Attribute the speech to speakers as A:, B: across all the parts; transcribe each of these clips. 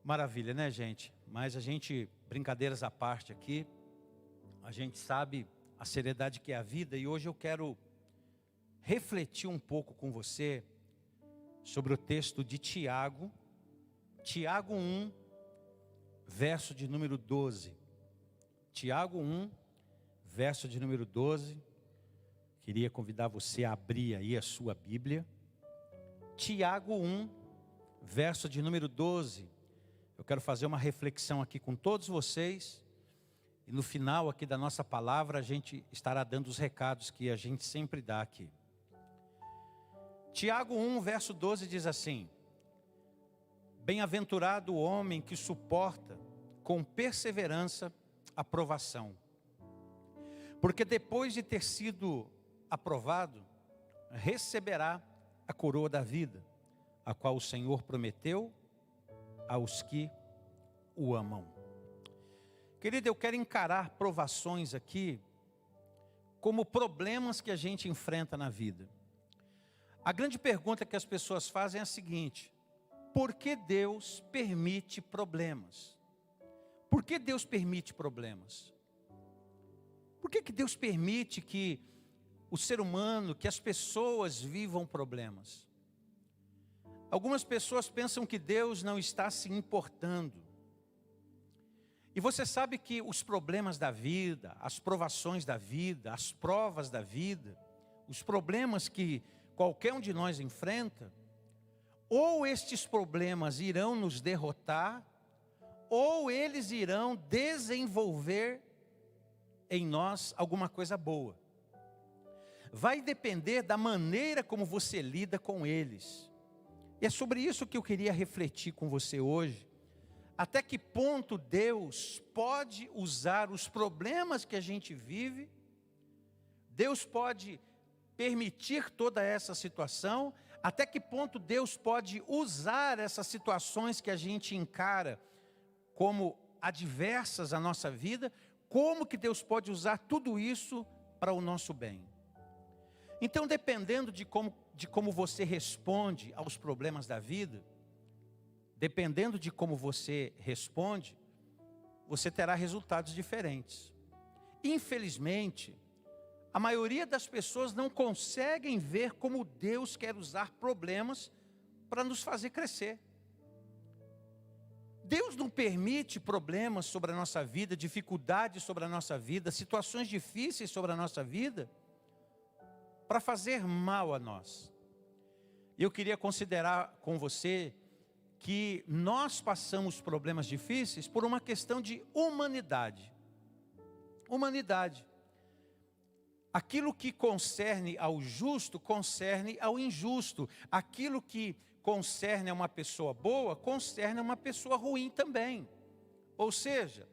A: Maravilha, né, gente? Mas a gente, brincadeiras à parte aqui, a gente sabe a seriedade que é a vida e hoje eu quero refletir um pouco com você sobre o texto de Tiago, Tiago 1, verso de número 12. Tiago 1, verso de número 12. Queria convidar você a abrir aí a sua Bíblia. Tiago 1, verso de número 12. Eu quero fazer uma reflexão aqui com todos vocês. E no final aqui da nossa palavra, a gente estará dando os recados que a gente sempre dá aqui. Tiago 1, verso 12 diz assim: Bem-aventurado o homem que suporta com perseverança a provação. Porque depois de ter sido aprovado, receberá a coroa da vida, a qual o Senhor prometeu aos que o amam. Querido, eu quero encarar provações aqui como problemas que a gente enfrenta na vida. A grande pergunta que as pessoas fazem é a seguinte: por que Deus permite problemas? Por que Deus permite problemas? Por que Deus permite que o ser humano, que as pessoas vivam problemas? Algumas pessoas pensam que Deus não está se importando. E você sabe que os problemas da vida, as provações da vida, as provas da vida, os problemas que qualquer um de nós enfrenta, ou estes problemas irão nos derrotar, ou eles irão desenvolver em nós alguma coisa boa. Vai depender da maneira como você lida com eles. E é sobre isso que eu queria refletir com você hoje. Até que ponto Deus pode usar os problemas que a gente vive, Deus pode permitir toda essa situação, até que ponto Deus pode usar essas situações que a gente encara como adversas à nossa vida, como que Deus pode usar tudo isso para o nosso bem. Então, dependendo de como você responde aos problemas da vida, dependendo de como você responde, você terá resultados diferentes. Infelizmente, a maioria das pessoas não conseguem ver como Deus quer usar problemas para nos fazer crescer. Deus não permite problemas sobre a nossa vida, dificuldades sobre a nossa vida, situações difíceis sobre a nossa vida, para fazer mal a nós. Eu queria considerar com você que nós passamos problemas difíceis por uma questão de humanidade. Humanidade. Aquilo que concerne ao justo, concerne ao injusto. Aquilo que concerne a uma pessoa boa, concerne a uma pessoa ruim também. Ou seja,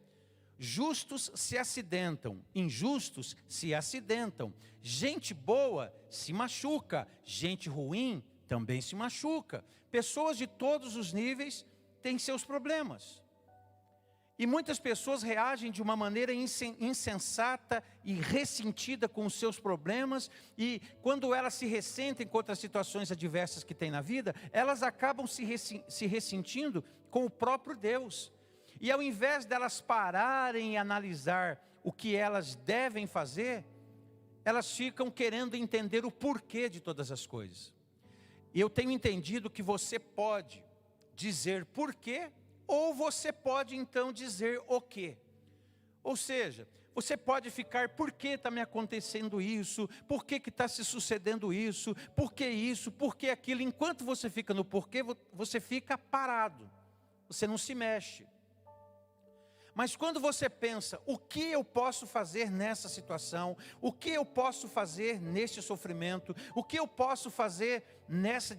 A: justos se acidentam, injustos se acidentam. Gente boa se machuca, gente ruim também se machuca. Pessoas de todos os níveis têm seus problemas. E muitas pessoas reagem de uma maneira insensata e ressentida com os seus problemas. E quando elas se ressentem contra as situações adversas que têm na vida, elas acabam se ressentindo com o próprio Deus. E ao invés delas pararem e analisar o que elas devem fazer, elas ficam querendo entender o porquê de todas as coisas. E eu tenho entendido que você pode dizer porquê, ou você pode então dizer o quê. Ou seja, você pode ficar: por que está me acontecendo isso? Por que está se sucedendo isso? Por que isso? Por que aquilo? Enquanto você fica no porquê, você fica parado. Você não se mexe. Mas quando você pensa: o que eu posso fazer nessa situação? O que eu posso fazer neste sofrimento? O que eu posso fazer nessa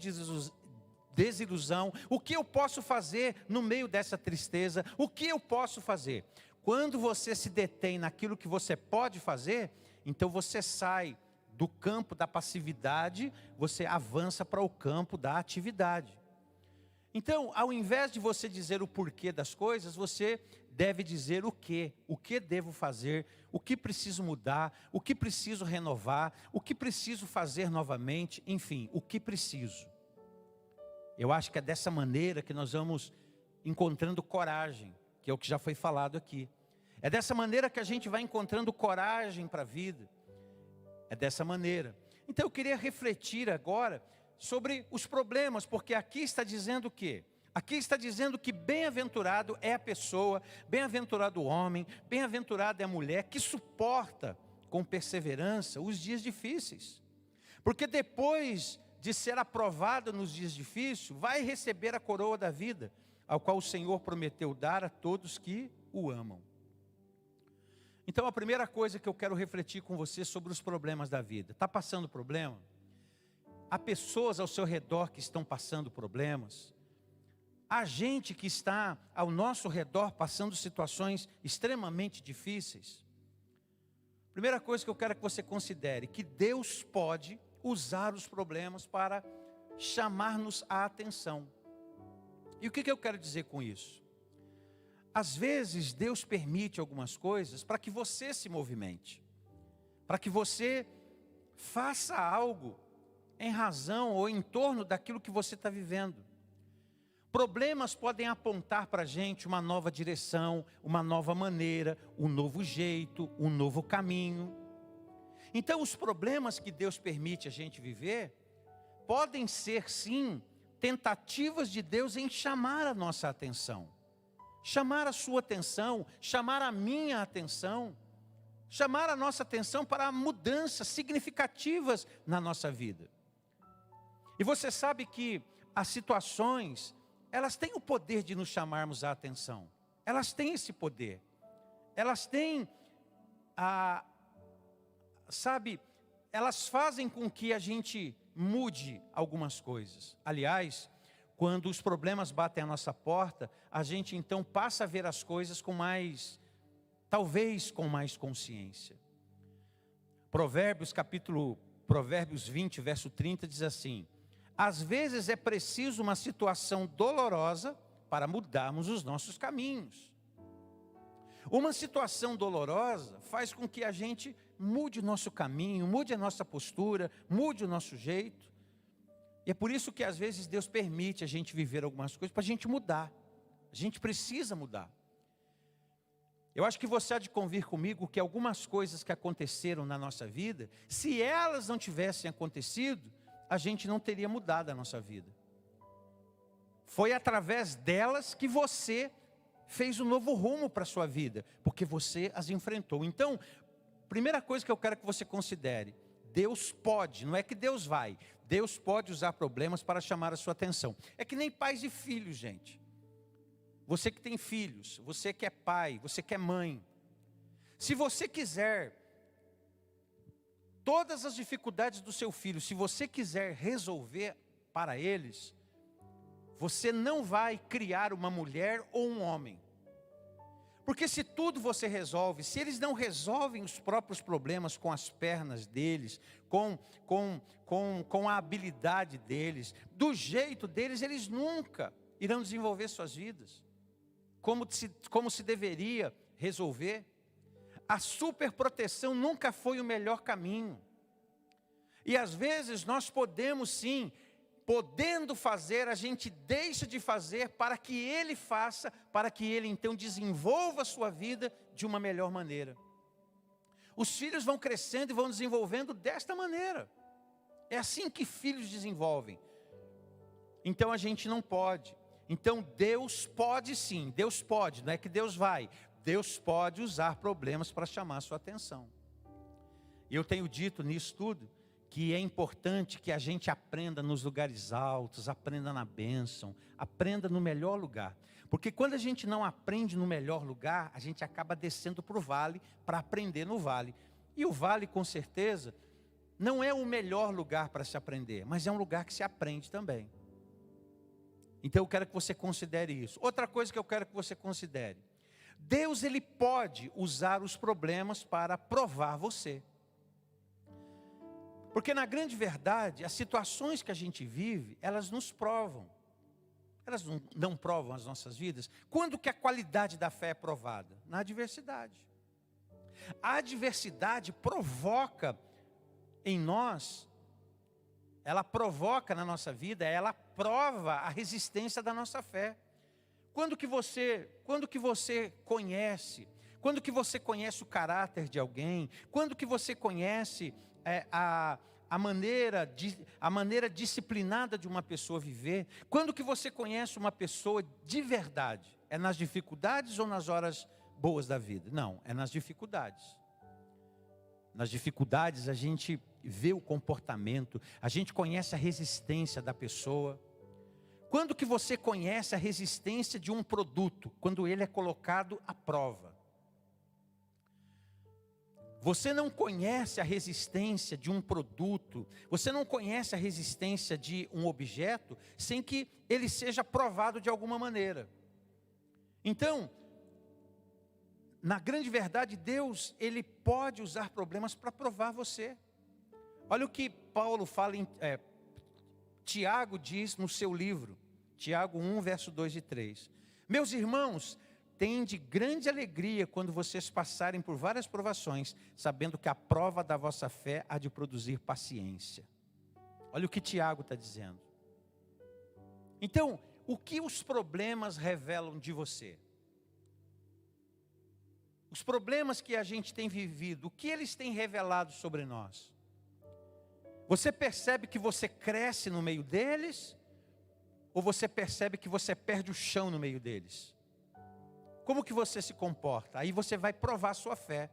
A: desilusão? O que eu posso fazer no meio dessa tristeza? O que eu posso fazer? Quando você se detém naquilo que você pode fazer, então você sai do campo da passividade, você avança para o campo da atividade. Então, ao invés de você dizer o porquê das coisas, você deve dizer o que devo fazer, o que preciso mudar, o que preciso renovar, o que preciso fazer novamente, enfim, o que preciso. Eu acho que é dessa maneira que nós vamos encontrando coragem, que é o que já foi falado aqui. É dessa maneira que a gente vai encontrando coragem para a vida. É dessa maneira. Então eu queria refletir agora sobre os problemas, porque aqui está dizendo o quê? Aqui está dizendo que bem-aventurado é a pessoa, bem-aventurado o homem, bem-aventurada é a mulher que suporta com perseverança os dias difíceis. Porque depois de ser aprovado nos dias difíceis, vai receber a coroa da vida, ao qual o Senhor prometeu dar a todos que o amam. Então a primeira coisa que eu quero refletir com você sobre os problemas da vida. Está passando problema? Há pessoas ao seu redor que estão passando problemas? Há gente que está ao nosso redor passando situações extremamente difíceis? Primeira coisa que eu quero que você considere, que Deus pode usar os problemas para chamar-nos a atenção. E o que eu quero dizer com isso? Às vezes Deus permite algumas coisas para que você se movimente, para que você faça algo em razão ou em torno daquilo que você está vivendo. Problemas podem apontar para a gente uma nova direção, uma nova maneira, um novo jeito, um novo caminho. Então os problemas que Deus permite a gente viver, podem ser sim, tentativas de Deus em chamar a nossa atenção. Chamar a sua atenção, chamar a minha atenção, chamar a nossa atenção para mudanças significativas na nossa vida. E você sabe que as situações, elas têm o poder de nos chamarmos a atenção. Elas têm esse poder. Elas têm elas fazem com que a gente mude algumas coisas. Aliás, quando os problemas batem à nossa porta, a gente então passa a ver as coisas com mais, talvez com mais consciência. Provérbios 20, verso 30 diz assim: às vezes é preciso uma situação dolorosa para mudarmos os nossos caminhos. Uma situação dolorosa faz com que a gente mude o nosso caminho, mude a nossa postura, mude o nosso jeito. E é por isso que às vezes Deus permite a gente viver algumas coisas para a gente mudar. A gente precisa mudar. Eu acho que você há de convir comigo que algumas coisas que aconteceram na nossa vida, se elas não tivessem acontecido, a gente não teria mudado a nossa vida. Foi através delas que você fez um novo rumo para a sua vida, porque você as enfrentou. Então, primeira coisa que eu quero que você considere, Deus pode, não é que Deus vai, Deus pode usar problemas para chamar a sua atenção. É que nem pais e filhos, gente. Você que tem filhos, você que é pai, você que é mãe. Se você quiser, todas as dificuldades do seu filho, se você quiser resolver para eles, você não vai criar uma mulher ou um homem. Porque se tudo você resolve, se eles não resolvem os próprios problemas com as pernas deles, com a habilidade deles, do jeito deles, eles nunca irão desenvolver suas vidas. Como se deveria resolver. A superproteção nunca foi o melhor caminho. E às vezes nós podemos sim, podendo fazer, a gente deixa de fazer para que Ele faça, para que Ele então desenvolva a sua vida de uma melhor maneira. Os filhos vão crescendo e vão desenvolvendo desta maneira. É assim que filhos desenvolvem. Então a gente não pode. Então Deus pode sim, Deus pode, não é que Deus vai. Deus pode usar problemas para chamar a sua atenção. E eu tenho dito nisso tudo, que é importante que a gente aprenda nos lugares altos, aprenda na bênção, aprenda no melhor lugar. Porque quando a gente não aprende no melhor lugar, a gente acaba descendo para o vale para aprender no vale. E o vale, com certeza, não é o melhor lugar para se aprender, mas é um lugar que se aprende também. Então eu quero que você considere isso. Outra coisa que eu quero que você considere. Deus, Ele pode usar os problemas para provar você. Porque na grande verdade, as situações que a gente vive, elas nos provam. Elas não provam as nossas vidas. Quando que a qualidade da fé é provada? Na adversidade. A adversidade provoca em nós, ela provoca na nossa vida, ela prova a resistência da nossa fé. Quando que você conhece? Quando que você conhece o caráter de alguém? Quando que você conhece a maneira disciplinada de uma pessoa viver? Quando que você conhece uma pessoa de verdade? É nas dificuldades ou nas horas boas da vida? Não, é nas dificuldades. Nas dificuldades a gente vê o comportamento, a gente conhece a resistência da pessoa. Quando que você conhece a resistência de um produto? Quando ele é colocado à prova. Você não conhece a resistência de um produto, você não conhece a resistência de um objeto, sem que ele seja provado de alguma maneira. Então, na grande verdade, Deus, Ele pode usar problemas para provar você. Olha o que Paulo fala, Tiago diz no seu livro, Tiago 1, verso 2 e 3. Meus irmãos, tende grande alegria quando vocês passarem por várias provações, sabendo que a prova da vossa fé há de produzir paciência. Olha o que Tiago está dizendo. Então, o que os problemas revelam de você? Os problemas que a gente tem vivido, o que eles têm revelado sobre nós? Você percebe que você cresce no meio deles? Ou você percebe que você perde o chão no meio deles? Como que você se comporta? Aí você vai provar a sua fé.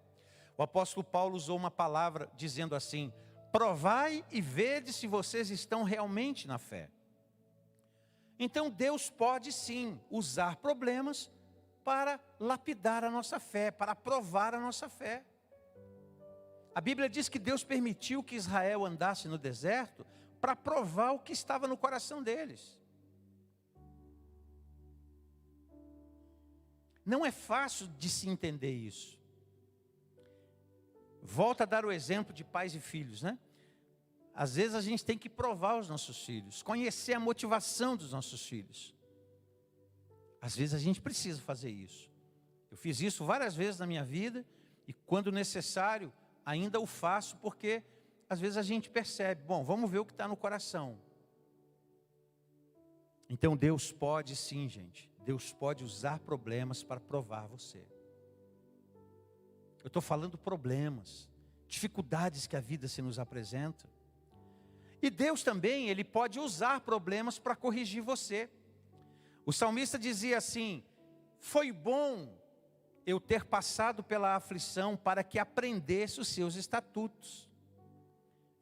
A: O apóstolo Paulo usou uma palavra dizendo assim: provai e vede se vocês estão realmente na fé. Então Deus pode sim usar problemas para lapidar a nossa fé, para provar a nossa fé. A Bíblia diz que Deus permitiu que Israel andasse no deserto para provar o que estava no coração deles. Não é fácil de se entender isso. Volto a dar o exemplo de pais e filhos, né? Às vezes a gente tem que provar os nossos filhos, conhecer a motivação dos nossos filhos. Às vezes a gente precisa fazer isso. Eu fiz isso várias vezes na minha vida e quando necessário ainda o faço, porque às vezes a gente percebe, bom, vamos ver o que está no coração. Então Deus pode sim, gente. Deus pode usar problemas para provar você. Eu estou falando problemas, dificuldades que a vida se nos apresenta. E Deus também, Ele pode usar problemas para corrigir você. O salmista dizia assim: foi bom eu ter passado pela aflição para que aprendesse os seus estatutos.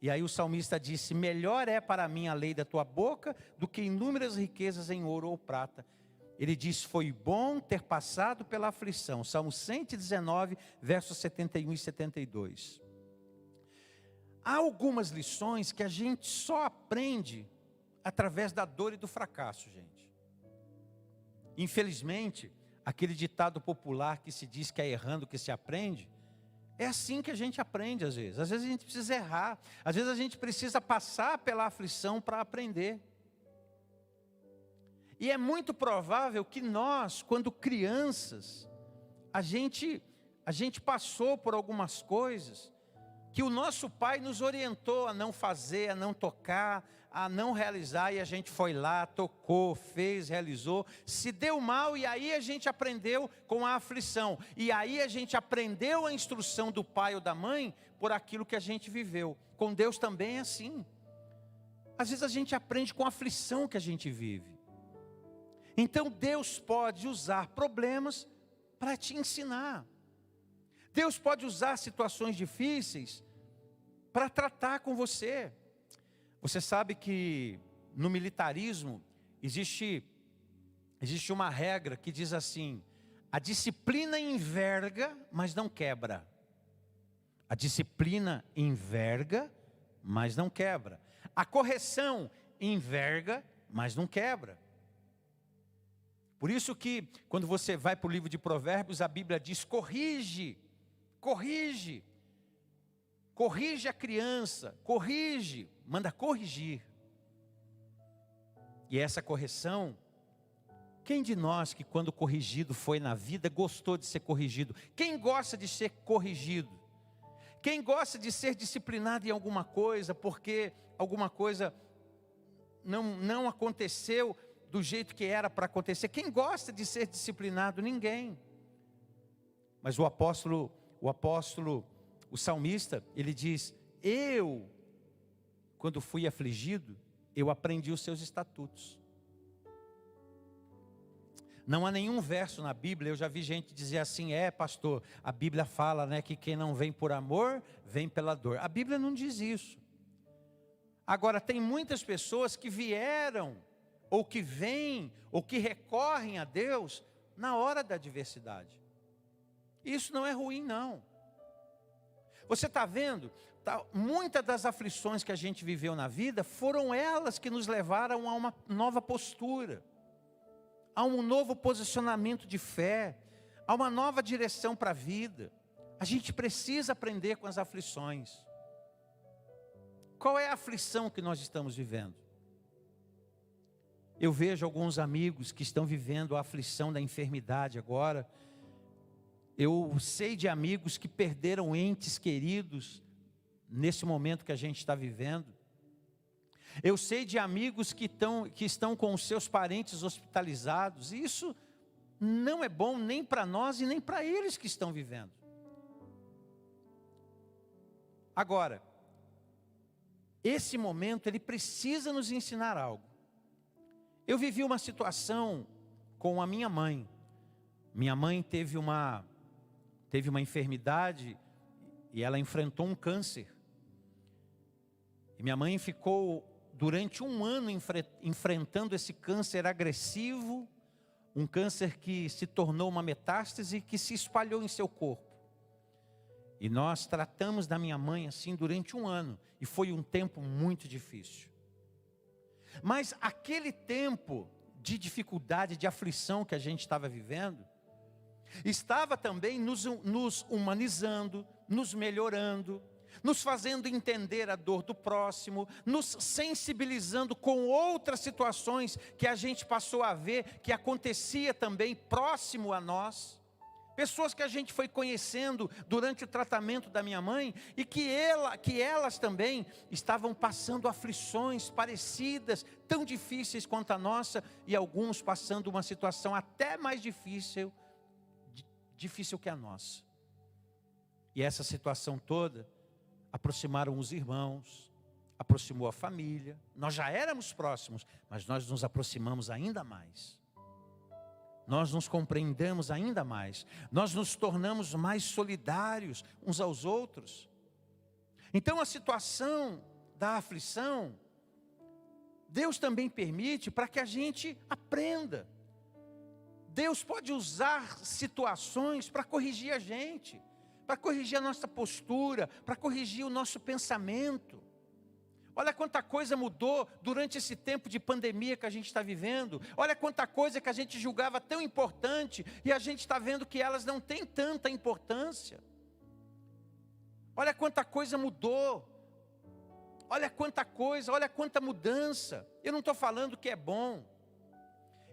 A: E aí o salmista disse: melhor é para mim a lei da tua boca do que inúmeras riquezas em ouro ou prata. Ele diz: foi bom ter passado pela aflição. Salmo 119, versos 71 e 72. Há algumas lições que a gente só aprende através da dor e do fracasso, gente. Infelizmente, aquele ditado popular que se diz que é errando que se aprende, é assim que a gente aprende às vezes. Às vezes a gente precisa errar, às vezes a gente precisa passar pela aflição para aprender. E é muito provável que nós, quando crianças, a gente passou por algumas coisas que o nosso pai nos orientou a não fazer, a não tocar, a não realizar, e a gente foi lá, tocou, fez, realizou, se deu mal, e aí a gente aprendeu com a aflição, e aí a gente aprendeu a instrução do pai ou da mãe por aquilo que a gente viveu. Com Deus também é assim. Às vezes a gente aprende com a aflição que a gente vive. Então Deus pode usar problemas para te ensinar. Deus pode usar situações difíceis para tratar com você. Você sabe que no militarismo existe uma regra que diz assim: a disciplina enverga, mas não quebra. A disciplina enverga, mas não quebra. A correção enverga, mas não quebra. Por isso que quando você vai para o livro de Provérbios, a Bíblia diz: corrige a criança, manda corrigir. E essa correção, quem de nós que quando corrigido foi na vida, gostou de ser corrigido? Quem gosta de ser corrigido? Quem gosta de ser disciplinado em alguma coisa, porque alguma coisa não aconteceu do jeito que era para acontecer. Quem gosta de ser disciplinado? Ninguém. Mas o salmista, ele diz: quando fui afligido, eu aprendi os seus estatutos. Não há nenhum verso na Bíblia, eu já vi gente dizer assim: pastor, a Bíblia fala, né, que quem não vem por amor, vem pela dor. A Bíblia não diz isso. Agora, tem muitas pessoas que vieram, ou que vêm, ou que recorrem a Deus na hora da adversidade. Isso não é ruim, não. Você está vendo? Muitas das aflições que a gente viveu na vida, foram elas que nos levaram a uma nova postura, a um novo posicionamento de fé, a uma nova direção para a vida. A gente precisa aprender com as aflições. Qual é a aflição que nós estamos vivendo? Eu vejo alguns amigos que estão vivendo a aflição da enfermidade agora. Eu sei de amigos que perderam entes queridos nesse momento que a gente está vivendo. Eu sei de amigos que estão com os seus parentes hospitalizados. E isso não é bom nem para nós e nem para eles que estão vivendo. Agora, esse momento, ele precisa nos ensinar algo. Eu vivi uma situação com a minha mãe. Minha mãe teve uma enfermidade e ela enfrentou um câncer. E minha mãe ficou durante um ano enfrentando esse câncer agressivo, um câncer que se tornou uma metástase e que se espalhou em seu corpo. E nós tratamos da minha mãe assim durante um ano, e foi um tempo muito difícil. Mas aquele tempo de dificuldade, de aflição que a gente estava vivendo, estava também nos humanizando, nos melhorando, nos fazendo entender a dor do próximo, nos sensibilizando com outras situações que a gente passou a ver, que acontecia também próximo a nós. Pessoas que a gente foi conhecendo durante o tratamento da minha mãe e que elas também estavam passando aflições parecidas, tão difíceis quanto a nossa, e alguns passando uma situação até mais difícil que a nossa. E essa situação toda aproximaram os irmãos, aproximou a família. Nós já éramos próximos, mas nós nos aproximamos ainda mais. Nós nos compreendemos ainda mais. Nós nos tornamos mais solidários uns aos outros. Então a situação da aflição, Deus também permite para que a gente aprenda. Deus pode usar situações para corrigir a gente, para corrigir a nossa postura, para corrigir o nosso pensamento. Olha quanta coisa mudou durante esse tempo de pandemia que a gente está vivendo. Olha quanta coisa que a gente julgava tão importante e a gente está vendo que elas não têm tanta importância. Olha quanta coisa mudou. Olha quanta coisa, olha quanta mudança. Eu não estou falando que é bom.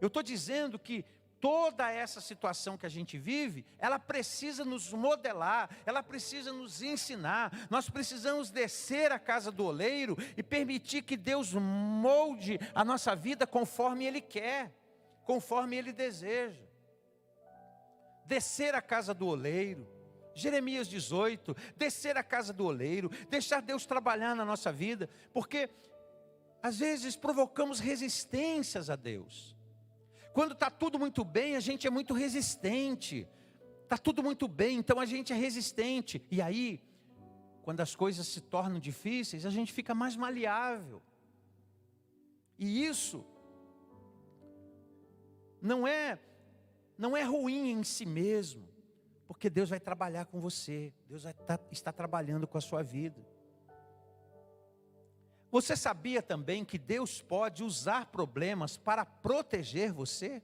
A: Eu estou dizendo que toda essa situação que a gente vive, ela precisa nos modelar, ela precisa nos ensinar. Nós precisamos descer à casa do oleiro e permitir que Deus molde a nossa vida conforme Ele quer, conforme Ele deseja. Descer à casa do oleiro, Jeremias 18, descer à casa do oleiro, deixar Deus trabalhar na nossa vida, porque às vezes provocamos resistências a Deus. Quando está tudo muito bem, a gente é muito resistente. Está tudo muito bem, então a gente é resistente. E aí, quando as coisas se tornam difíceis, a gente fica mais maleável. E isso não é ruim em si mesmo, porque Deus vai trabalhar com você. Deus vai estar trabalhando com a sua vida. Você sabia também que Deus pode usar problemas para proteger você?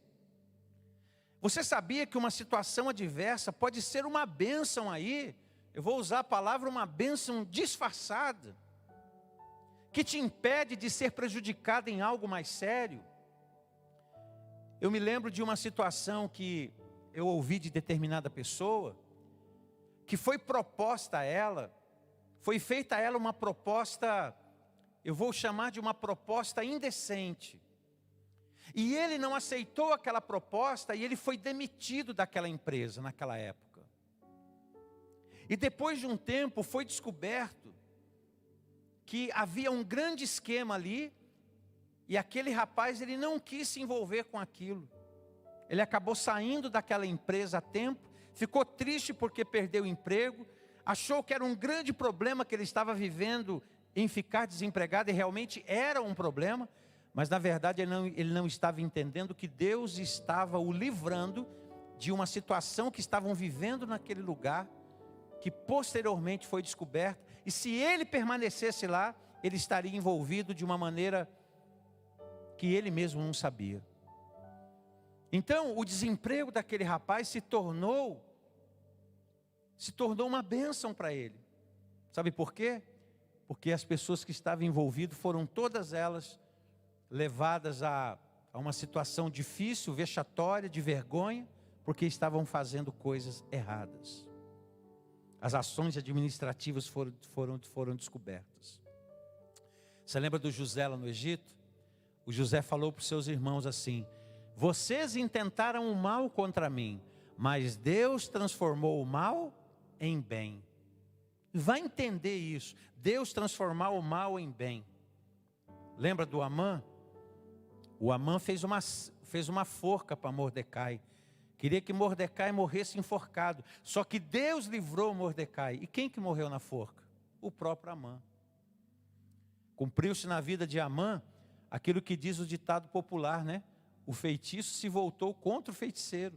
A: Você sabia que uma situação adversa pode ser uma bênção aí? Eu vou usar a palavra uma bênção disfarçada, que te impede de ser prejudicado em algo mais sério. Eu me lembro de uma situação que eu ouvi de determinada pessoa, que foi proposta a ela, foi feita a ela uma proposta, eu vou chamar de uma proposta indecente. E ele não aceitou aquela proposta e ele foi demitido daquela empresa naquela época. E depois de um tempo foi descoberto que havia um grande esquema ali e aquele rapaz ele não quis se envolver com aquilo. Ele acabou saindo daquela empresa a tempo, ficou triste porque perdeu o emprego, achou que era um grande problema que ele estava vivendo em ficar desempregado e realmente era um problema. Mas na verdade ele não estava entendendo que Deus estava o livrando de uma situação que estavam vivendo naquele lugar, que posteriormente foi descoberta. E se ele permanecesse lá, ele estaria envolvido de uma maneira que ele mesmo não sabia. Então o desemprego daquele rapaz se tornou uma bênção para ele. Sabe por quê? Porque as pessoas que estavam envolvidas foram todas elas levadas a uma situação difícil, vexatória, de vergonha, porque estavam fazendo coisas erradas. As ações administrativas foram descobertas. Você lembra do José lá no Egito? O José falou para os seus irmãos assim: vocês intentaram o mal contra mim, mas Deus transformou o mal em bem. Vai entender isso, Deus transformar o mal em bem. Lembra do Amã? O Amã fez uma forca para Mordecai. Queria que Mordecai morresse enforcado. Só que Deus livrou Mordecai. E quem que morreu na forca? O próprio Amã. Cumpriu-se na vida de Amã aquilo que diz o ditado popular, né? O feitiço se voltou contra o feiticeiro.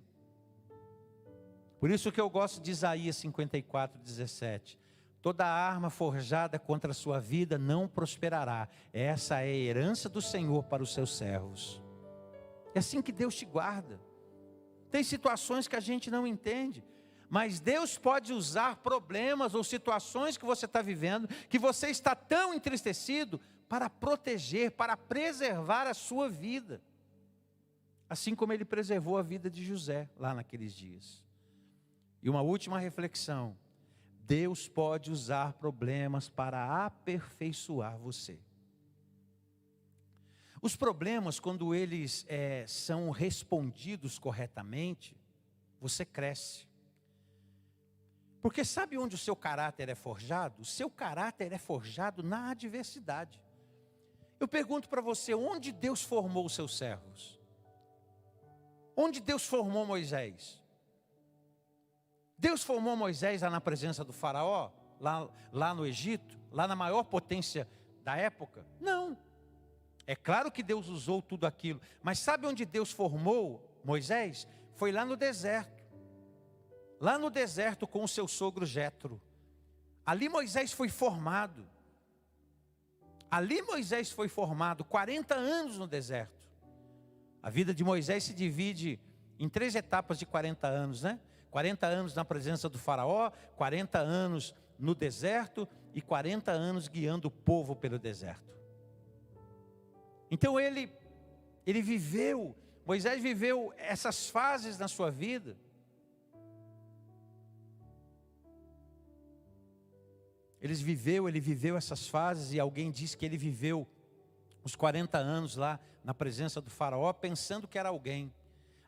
A: Por isso que eu gosto de Isaías 54:17. Toda arma forjada contra a sua vida não prosperará. Essa é a herança do Senhor para os seus servos. É assim que Deus te guarda. Tem situações que a gente não entende, mas Deus pode usar problemas ou situações que você está vivendo, que você está tão entristecido, para proteger, para preservar a sua vida. Assim como Ele preservou a vida de José lá naqueles dias. E uma última reflexão. Deus pode usar problemas para aperfeiçoar você. Os problemas, quando eles são respondidos corretamente, você cresce. Porque sabe onde o seu caráter é forjado? O seu caráter é forjado na adversidade. Eu pergunto para você, onde Deus formou os seus servos? Onde Deus formou Moisés? Deus formou Moisés lá na presença do faraó, lá no Egito, lá na maior potência da época? Não. É claro que Deus usou tudo aquilo, mas sabe onde Deus formou Moisés? Foi lá no deserto. Lá no deserto com o seu sogro Jetro. Ali Moisés foi formado. Ali Moisés foi formado, 40 anos no deserto. A vida de Moisés se divide em 3 etapas de 40 anos, né? 40 anos na presença do faraó, 40 anos no deserto e 40 anos guiando o povo pelo deserto. Então Moisés viveu essas fases na sua vida. Ele viveu essas fases e alguém diz que ele viveu os 40 anos lá na presença do faraó pensando que era alguém.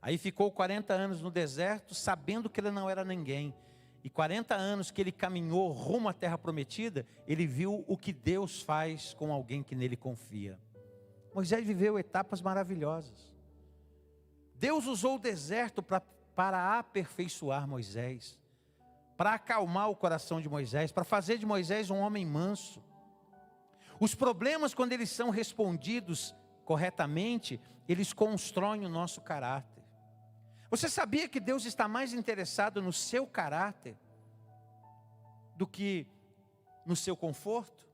A: Aí ficou 40 anos no deserto, sabendo que ele não era ninguém. E 40 anos que ele caminhou rumo à terra prometida, ele viu o que Deus faz com alguém que nele confia. Moisés viveu etapas maravilhosas. Deus usou o deserto para aperfeiçoar Moisés, para acalmar o coração de Moisés, para fazer de Moisés um homem manso. Os problemas, quando eles são respondidos corretamente, eles constroem o nosso caráter. Você sabia que Deus está mais interessado no seu caráter do que no seu conforto?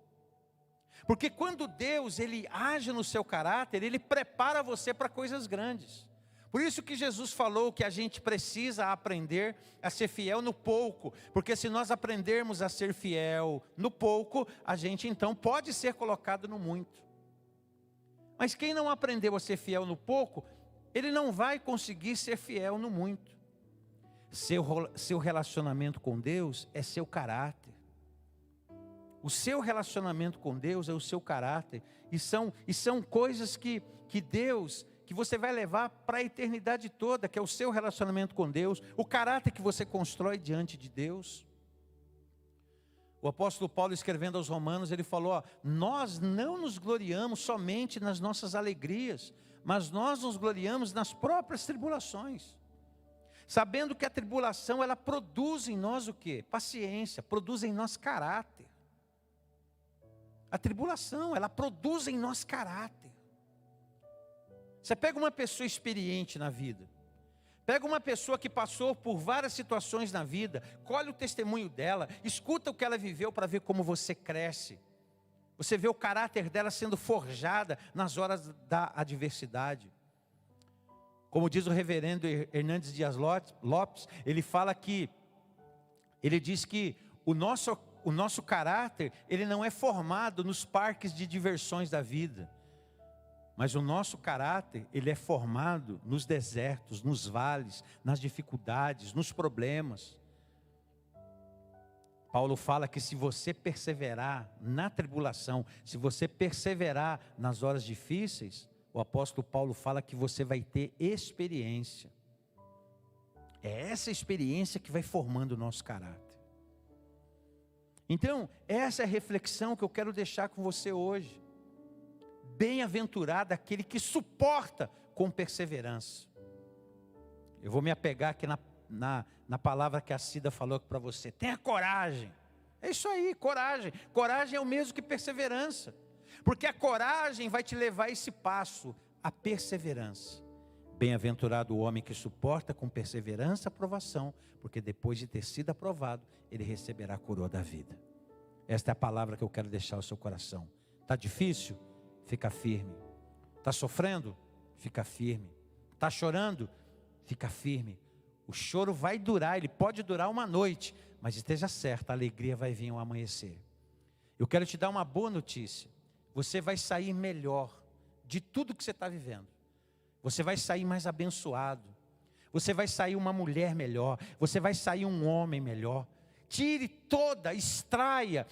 A: Porque quando Deus ele age no seu caráter, Ele prepara você para coisas grandes. Por isso que Jesus falou que a gente precisa aprender a ser fiel no pouco. Porque se nós aprendermos a ser fiel no pouco, a gente então pode ser colocado no muito. Mas quem não aprendeu a ser fiel no pouco, ele não vai conseguir ser fiel no muito. Seu relacionamento com Deus é seu caráter. O seu relacionamento com Deus é o seu caráter. E são coisas que Deus, que você vai levar para a eternidade toda, que é o seu relacionamento com Deus, o caráter que você constrói diante de Deus. O apóstolo Paulo, escrevendo aos Romanos, ele falou, nós não nos gloriamos somente nas nossas alegrias, mas nós nos gloriamos nas próprias tribulações. Sabendo que a tribulação, ela produz em nós o quê? Paciência, produz em nós caráter. A tribulação, ela produz em nós caráter. Você pega uma pessoa experiente na vida, pega uma pessoa que passou por várias situações na vida, colhe o testemunho dela, escuta o que ela viveu para ver como você cresce. Você vê o caráter dela sendo forjada nas horas da adversidade. Como diz o reverendo Hernandes Dias Lopes, ele diz que o nosso caráter, ele não é formado nos parques de diversões da vida. Mas o nosso caráter, ele é formado nos desertos, nos vales, nas dificuldades, nos problemas. Paulo fala que se você perseverar na tribulação, se você perseverar nas horas difíceis, o apóstolo Paulo fala que você vai ter experiência. É essa experiência que vai formando o nosso caráter. Então, essa é a reflexão que eu quero deixar com você hoje. Bem-aventurado aquele que suporta com perseverança. Eu vou me apegar aqui na palavra que a Cida falou para você. Tenha coragem. É isso aí, coragem. Coragem é o mesmo que perseverança. Porque a coragem vai te levar a esse passo, a perseverança. Bem-aventurado o homem que suporta com perseverança a provação, porque depois de ter sido aprovado, ele receberá a coroa da vida. Esta é a palavra que eu quero deixar ao seu coração. Está difícil? Fica firme. Está sofrendo? Fica firme. Está chorando? Fica firme. O choro vai durar, ele pode durar uma noite, mas esteja certo, a alegria vai vir ao amanhecer. Eu quero te dar uma boa notícia. Você vai sair melhor de tudo que você está vivendo. Você vai sair mais abençoado. Você vai sair uma mulher melhor. Você vai sair um homem melhor. Tire toda, extraia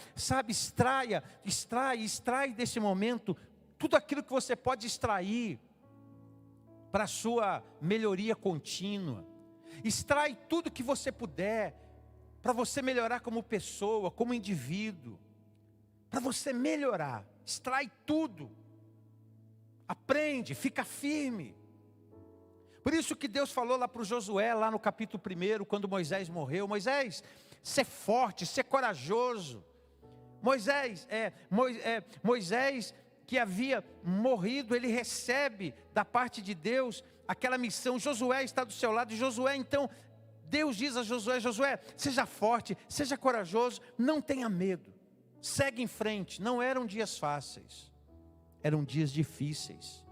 A: desse momento tudo aquilo que você pode extrair para a sua melhoria contínua. Extrai tudo que você puder para você melhorar como pessoa, como indivíduo. Para você melhorar. Extrai tudo. Aprende, fica firme. Por isso que Deus falou lá para o Josué, lá no capítulo 1, quando Moisés morreu. Moisés, ser forte, ser corajoso. Moisés, que havia morrido, ele recebe da parte de Deus aquela missão. Josué está do seu lado. E Josué, então, Deus diz a Josué, Josué, seja forte, seja corajoso, não tenha medo. Segue em frente. Não eram dias fáceis. Eram dias difíceis.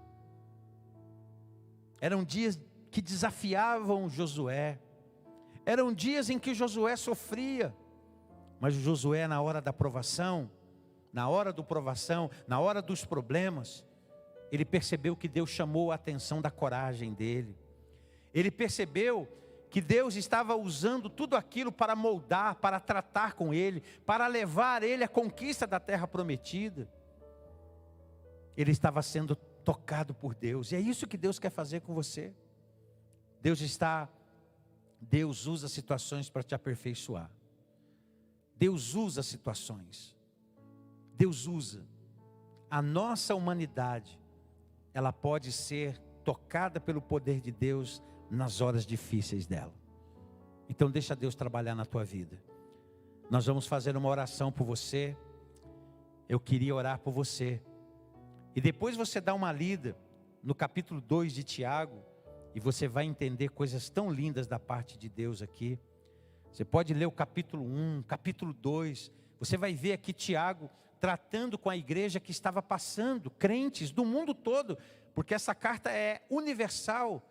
A: Eram dias que desafiavam Josué. Eram dias em que Josué sofria. Mas Josué, na hora da provação, na hora dos problemas, ele percebeu que Deus chamou a atenção da coragem dele. Ele percebeu que Deus estava usando tudo aquilo para moldar, para tratar com ele, para levar ele à conquista da terra prometida. Ele estava sendo tocado por Deus, e é isso que Deus quer fazer com você. Deus usa situações para te aperfeiçoar. Deus usa situações. Deus usa. A nossa humanidade, ela pode ser tocada pelo poder de Deus nas horas difíceis dela. Então deixa Deus trabalhar na tua vida. Nós vamos fazer uma oração por você. Eu queria orar por você. E depois você dá uma lida no capítulo 2 de Tiago, e você vai entender coisas tão lindas da parte de Deus aqui. Você pode ler o capítulo 1, capítulo 2. Você vai ver aqui Tiago tratando com a igreja que estava passando, crentes do mundo todo, porque essa carta é universal.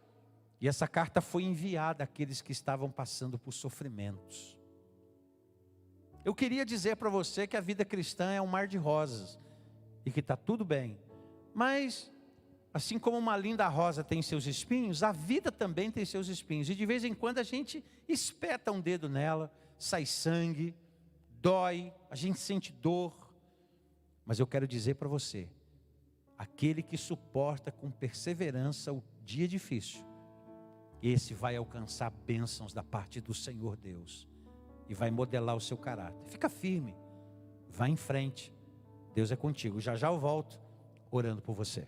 A: E essa carta foi enviada àqueles que estavam passando por sofrimentos. Eu queria dizer para você que a vida cristã é um mar de rosas, e que está tudo bem. Mas, assim como uma linda rosa tem seus espinhos, a vida também tem seus espinhos. E de vez em quando a gente espeta um dedo nela, sai sangue, dói, a gente sente dor. Mas eu quero dizer para você, aquele que suporta com perseverança o dia difícil, esse vai alcançar bênçãos da parte do Senhor Deus e vai modelar o seu caráter. Fica firme, vá em frente, Deus é contigo. Já já eu volto orando por você.